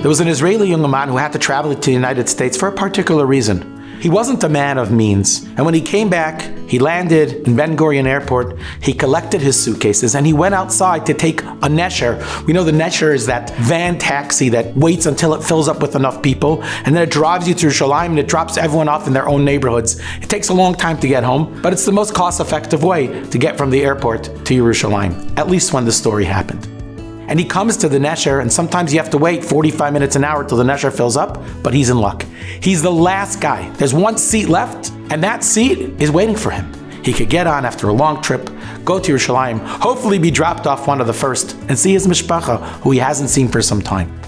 There was an Israeli young man who had to travel to the United States for a particular reason. He wasn't a man of means, and when he came back, he landed in Ben Gurion Airport, he collected his suitcases, and he went outside to take a nesher. We know the nesher is that van taxi that waits until it fills up with enough people, and then it drives you to Yerushalayim and it drops everyone off in their own neighborhoods. It takes a long time to get home, but it's the most cost-effective way to get from the airport to Yerushalayim, at least when the story happened. And he comes to the nesher, and sometimes you have to wait 45 minutes, an hour till the nesher fills up, but he's in luck. He's the last guy. There's one seat left, and that seat is waiting for him. He could get on after a long trip, go to Yerushalayim, hopefully be dropped off one of the first, and see his mishpacha, who he hasn't seen for some time.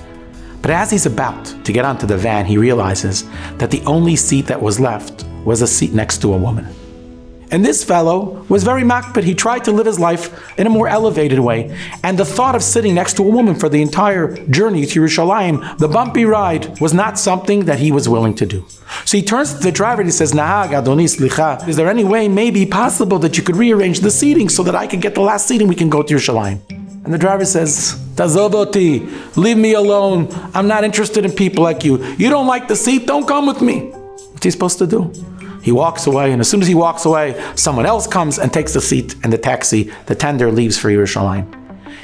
But as he's about to get onto the van, he realizes that the only seat that was left was a seat next to a woman. And this fellow was very makpid. He tried to live his life in a more elevated way. And the thought of sitting next to a woman for the entire journey to Yerushalayim, the bumpy ride, was not something that he was willing to do. So he turns to the driver and he says, Nahag, Adoni, Slicha, is there any way, maybe possible, that you could rearrange the seating so that I could get the last seat and we can go to Yerushalayim? And the driver says, Tazoboti, leave me alone. I'm not interested in people like you. You don't like the seat, don't come with me. What's he supposed to do? He walks away, and as soon as he walks away, someone else comes and takes the seat, and the taxi, the tender, leaves for Yerushalayim.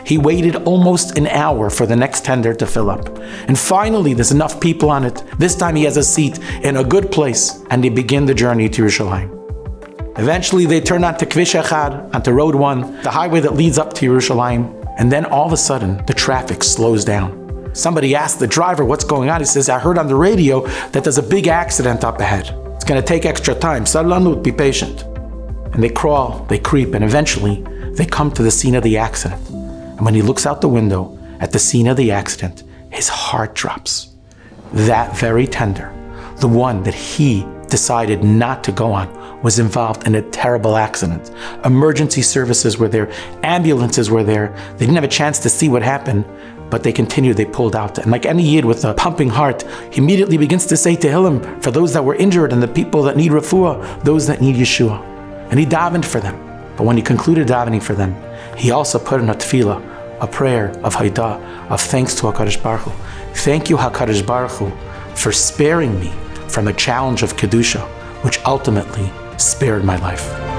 He waited almost an hour for the next tender to fill up. And finally, there's enough people on it. This time he has a seat in a good place, and they begin the journey to Yerushalayim. Eventually, they turn onto Kvish Echad, onto Road 1, the highway that leads up to Yerushalayim, and then all of a sudden, the traffic slows down. Somebody asked the driver what's going on. He says, I heard on the radio that there's a big accident up ahead. It's going to take extra time. Salanut, be patient. And they crawl, they creep, and eventually they come to the scene of the accident. And when he looks out the window at the scene of the accident, his heart drops. That very tender, the one that he decided not to go on, was involved in a terrible accident. Emergency services were there, ambulances were there. They didn't have a chance to see what happened, but they continued, they pulled out. And like any yid with a pumping heart, he immediately begins to say Tehillim for those that were injured and the people that need refuah, those that need Yeshua. And he davened for them. But when he concluded davening for them, he also put in a tefillah, a prayer of Haidah, of thanks to HaKadosh Baruch Hu. Thank you, HaKadosh Baruch Hu, for sparing me from a challenge of Kedusha, which ultimately spared my life.